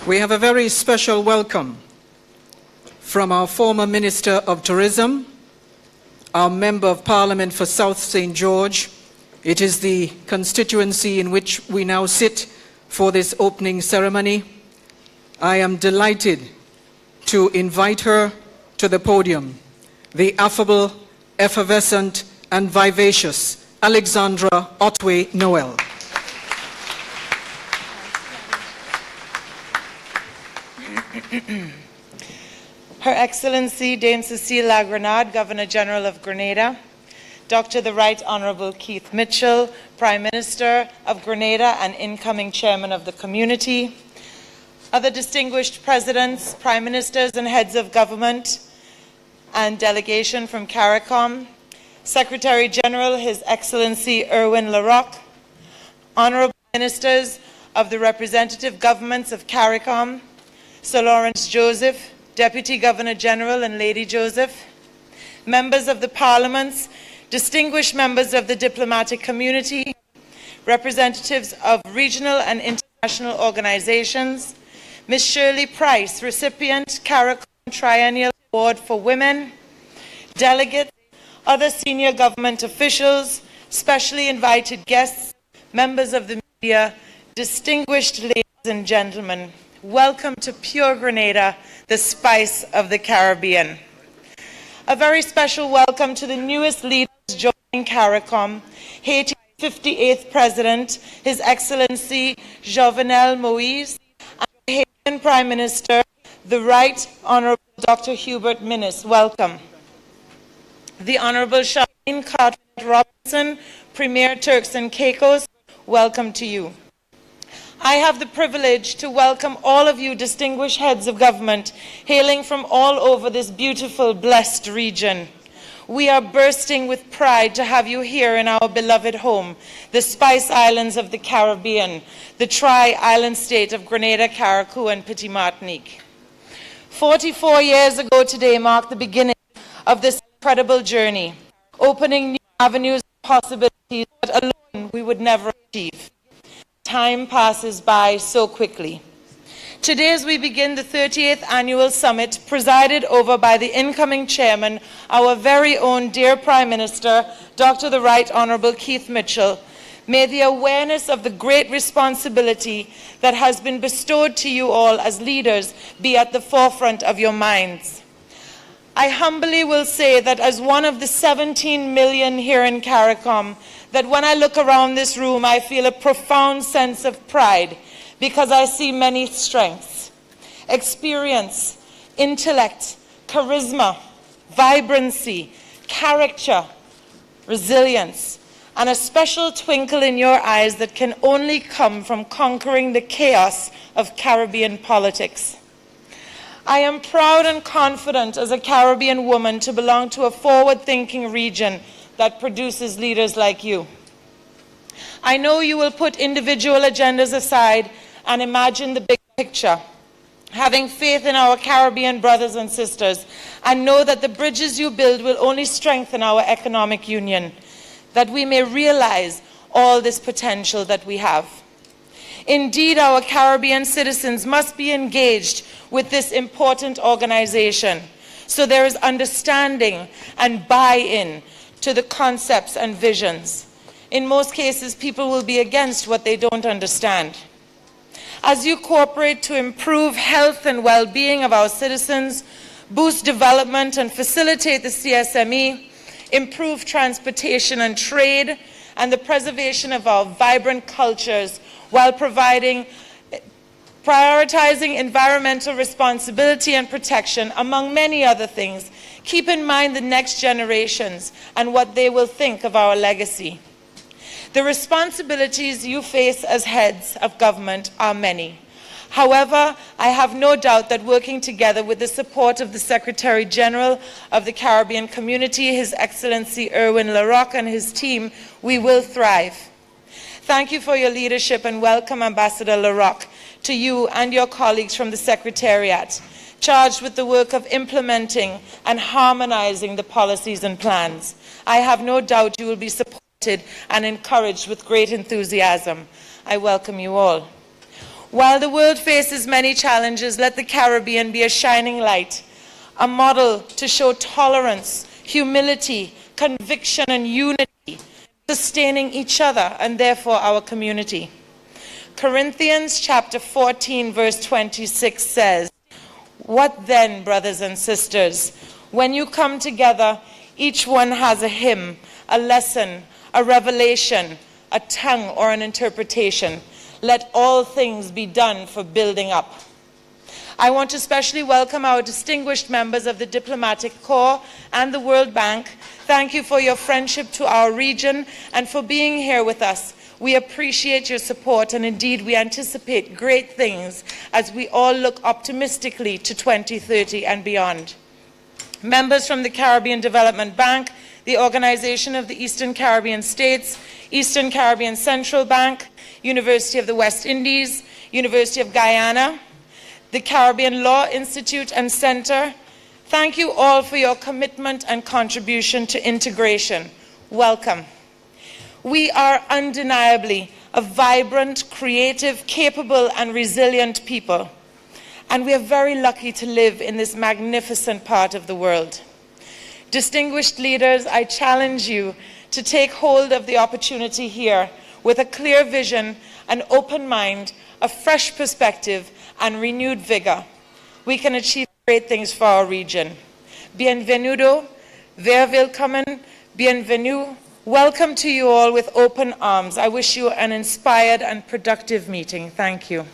We have a very special welcome from our former Minister of Tourism, our Member of Parliament for South St. George. It is the constituency in which we now sit for this opening ceremony. I am delighted to invite her to the podium, the affable, effervescent, and vivacious Alexandra Otway Noel. Her Excellency Dame Cecile Lagrenade, Governor-General of Grenada, Dr. the Right Honourable Keith Mitchell, Prime Minister of Grenada and incoming Chairman of the Community, other distinguished Presidents, Prime Ministers and Heads of Government and delegation from Caricom, Secretary-General His Excellency Erwin Larocque, Honourable Ministers of the representative governments of Caricom, Sir Lawrence Joseph, Deputy Governor-General and Lady Joseph, members of the parliaments, distinguished members of the diplomatic community, representatives of regional and international organizations, Ms. Shirley Price, recipient Caricom Triennial Award for Women, delegates, other senior government officials, specially invited guests, members of the media, distinguished ladies and gentlemen, welcome to pure Grenada, the spice of the Caribbean. A very special welcome to the newest leaders joining Caricom, Haiti's 58th President, His Excellency Jovenel Moïse, and Haitian Prime Minister, the Right Honourable Dr. Hubert Minnis. Welcome. The Honourable Charlene Cartwright-Robinson, Premier Turks and Caicos, welcome to you. I have the privilege to welcome all of you distinguished heads of government hailing from all over this beautiful, blessed region. We are bursting with pride to have you here in our beloved home, the Spice Islands of the Caribbean, the tri-island state of Grenada, Carriacou, and Petit Martinique. 44 years ago today marked the beginning of this incredible journey, opening new avenues and possibilities that alone we would never achieve. Time passes by so quickly. Today, as we begin the 38th Annual Summit, presided over by the incoming chairman, our very own dear Prime Minister, Dr. the Right Honourable Keith Mitchell, may the awareness of the great responsibility that has been bestowed to you all as leaders be at the forefront of your minds. I humbly will say that as one of the 17 million here in Caricom, that when I look around this room, I feel a profound sense of pride because I see many strengths, experience, intellect, charisma, vibrancy, character, resilience, and a special twinkle in your eyes that can only come from conquering the chaos of Caribbean politics. I am proud and confident as a Caribbean woman to belong to a forward-thinking region that produces leaders like you. I know you will put individual agendas aside and imagine the big picture, having faith in our Caribbean brothers and sisters, and know that the bridges you build will only strengthen our economic union, that we may realize all this potential that we have. Indeed, our Caribbean citizens must be engaged with this important organization, so there is understanding and buy-in to the concepts and visions. In most cases, people will be against what they don't understand. As you cooperate to improve health and well-being of our citizens, boost development and facilitate the CSME, improve transportation and trade, and the preservation of our vibrant cultures while prioritizing environmental responsibility and protection, among many other things, keep in mind the next generations and what they will think of our legacy. The responsibilities you face as heads of government are many. However, I have no doubt that working together with the support of the Secretary-General of the Caribbean Community, His Excellency Erwin Larocque, and his team, we will thrive. Thank you for your leadership and welcome, Ambassador Larocque, to you and your colleagues from the Secretariat, charged with the work of implementing and harmonizing the policies and plans. I have no doubt you will be supported and encouraged with great enthusiasm. I welcome you all. While the world faces many challenges, let the Caribbean be a shining light, a model to show tolerance, humility, conviction, and unity, sustaining each other and therefore our community. Corinthians chapter 14, verse 26 says, "What then, brothers and sisters? When you come together, each one has a hymn, a lesson, a revelation, a tongue, or an interpretation. Let all things be done for building up." I want to especially welcome our distinguished members of the Diplomatic Corps and the World Bank. Thank you for your friendship to our region and for being here with us. We appreciate your support, and indeed we anticipate great things as we all look optimistically to 2030 and beyond. Members from the Caribbean Development Bank, the Organization of the Eastern Caribbean States, Eastern Caribbean Central Bank, University of the West Indies, University of Guyana, the Caribbean Law Institute and Center, thank you all for your commitment and contribution to integration. Welcome. We are undeniably a vibrant, creative, capable, and resilient people, and we are very lucky to live in this magnificent part of the world. Distinguished leaders, I challenge you to take hold of the opportunity here with a clear vision, an open mind, a fresh perspective, and renewed vigor. We can achieve great things for our region. Bienvenido, ver willkommen, bienvenue. Welcome to you all with open arms. I wish you an inspired and productive meeting. Thank you.